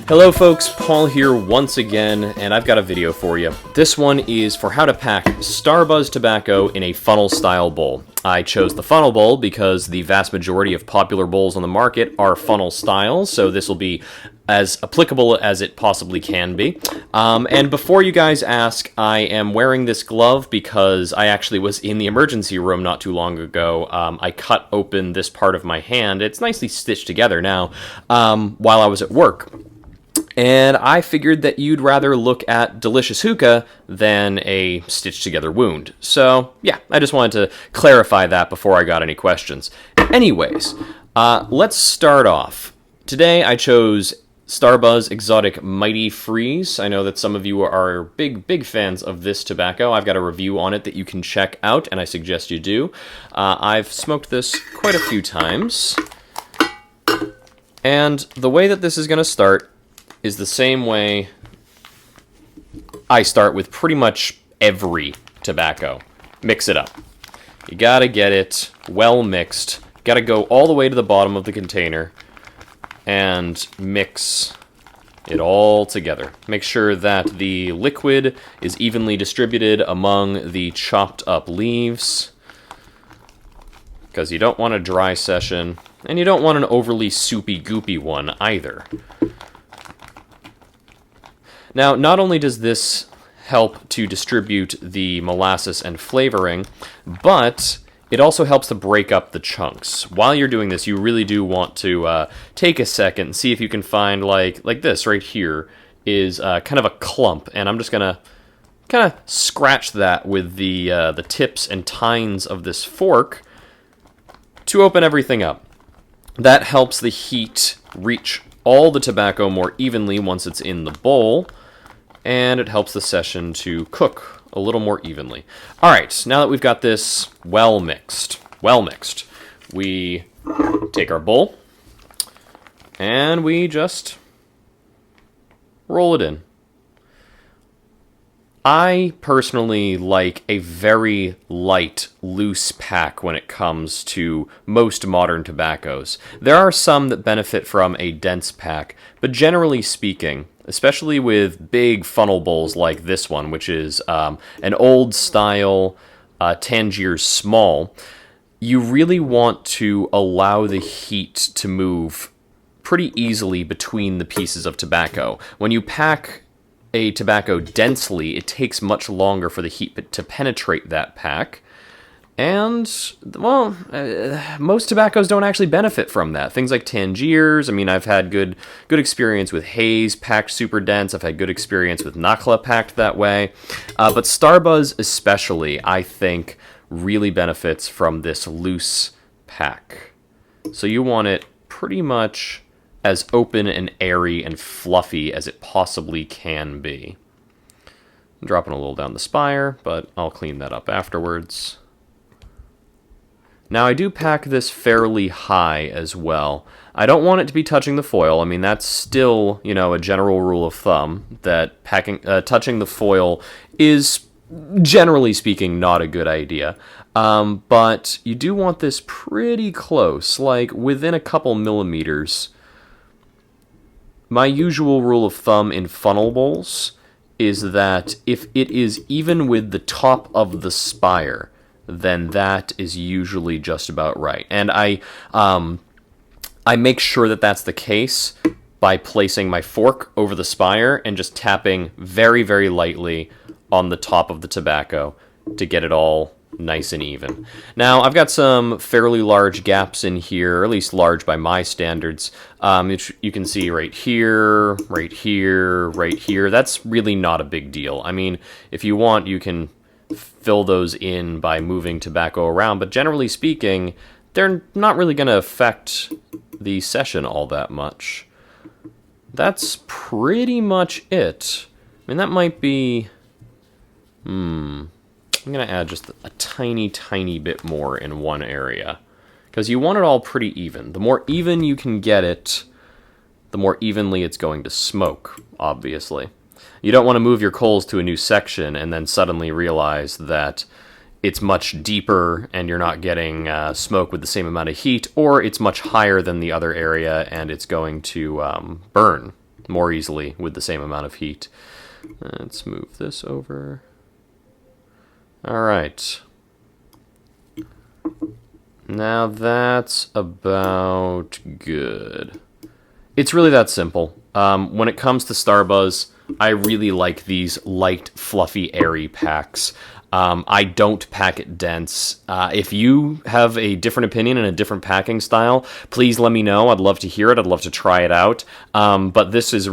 Hello folks, Paul here once again, and I've got a video for you. This one is for how to pack Starbuzz tobacco in a funnel style bowl. I chose the funnel bowl because the vast majority of popular bowls on the market are funnel styles, so this will be as applicable as it possibly can be. And before you guys ask, I am wearing this glove because I actually was in the emergency room not too long ago. I cut open this part of my hand. It's nicely stitched together now while I was at work. And I figured that you'd rather look at delicious hookah than a stitched-together wound. So, yeah, I just wanted to clarify that before I got any questions. Anyways, let's start off. Today I chose Starbuzz Exotic Mighty Freeze. I know that some of you are big fans of this tobacco. I've got a review on it that you can check out, and I suggest you do. I've smoked this quite a few times. And the way that this is going to start is the same way I start with pretty much every tobacco. Mix it up. You gotta get it well mixed. Gotta go all the way to the bottom of the container and mix it all together. Make sure that the liquid is evenly distributed among the chopped up leaves, because you don't want a dry session, and you don't want an overly soupy goopy one either. Now, not only does this help to distribute the molasses and flavoring, but it also helps to break up the chunks. While you're doing this, you really do want to take a second and see if you can find, like this right here, is kind of a clump. And I'm just going to kind of scratch that with the tips and tines of this fork to open everything up. That helps the heat reach all the tobacco more evenly once it's in the bowl, and it helps the session to cook a little more evenly. All right, now that we've got this well mixed, we take our bowl and we just roll it in. I personally like a very light, loose pack when it comes to most modern tobaccos. There are some that benefit from a dense pack, but generally speaking, especially with big funnel bowls like this one, which is an old style Tangier Small, you really want to allow the heat to move pretty easily between the pieces of tobacco. When you pack a tobacco densely, it takes much longer for the heat to penetrate that pack. And, well, most tobaccos don't actually benefit from that. Things like Tangiers, I mean, I've had good experience with Haze packed super dense. I've had good experience with Nakhla packed that way. But Starbuzz especially, I think, really benefits from this loose pack. So you want it pretty much as open and airy and fluffy as it possibly can be. I'm dropping a little down the spire, but I'll clean that up afterwards. Now, I do pack this fairly high as well. I don't want it to be touching the foil. I mean, that's still, a general rule of thumb, that touching the foil is, generally speaking, not a good idea. But you do want this pretty close, like within a couple millimeters. My usual rule of thumb in funnel bowls is that if it is even with the top of the spire, then that is usually just about right. And I make sure that that's the case by placing my fork over the spire and just tapping very, very lightly on the top of the tobacco to get it all nice and even. Now, I've got some fairly large gaps in here, or at least large by my standards. You can see right here, right here, right here. That's really not a big deal. I mean, if you want, you can fill those in by moving tobacco around, but generally speaking, they're not really going to affect the session all that much. That's pretty much it. I mean, that might be... I'm going to add just a tiny bit more in one area, because you want it all pretty even. The more even you can get it, the more evenly it's going to smoke, obviously. You don't want to move your coals to a new section and then suddenly realize that it's much deeper and you're not getting smoke with the same amount of heat, or it's much higher than the other area and it's going to burn. more easily with the same amount of heat. Let's move this over. All right. Now that's about good. It's really that simple. When it comes to Starbuzz, I really like these light, fluffy, airy packs. I don't pack it dense. If you have a different opinion and a different packing style, please let me know. I'd love to hear it. I'd love to try it out. But this is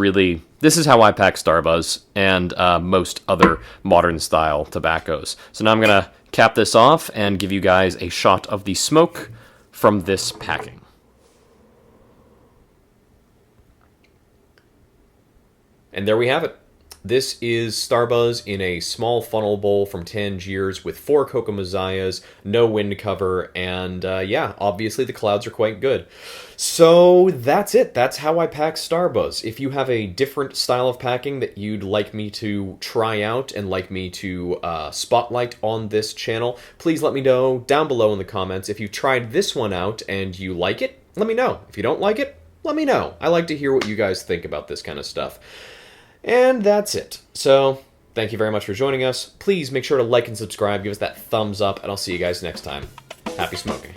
how I pack Starbuzz and most other modern style tobaccos. So now I'm going to cap this off and give you guys a shot of the smoke from this packing. And there we have it. This is Starbuzz in a small funnel bowl from Tangiers with 4 Cocoa Messiahs, no wind cover, and yeah, obviously the clouds are quite good. So that's it. That's how I pack Starbuzz. If you have a different style of packing that you'd like me to try out and like me to spotlight on this channel, please let me know down below in the comments. If you tried this one out and you like it, let me know. If you don't like it, let me know. I like to hear what you guys think about this kind of stuff. And that's it. So, thank you very much for joining us. Please make sure to like and subscribe, give us that thumbs up, and I'll see you guys next time. Happy smoking.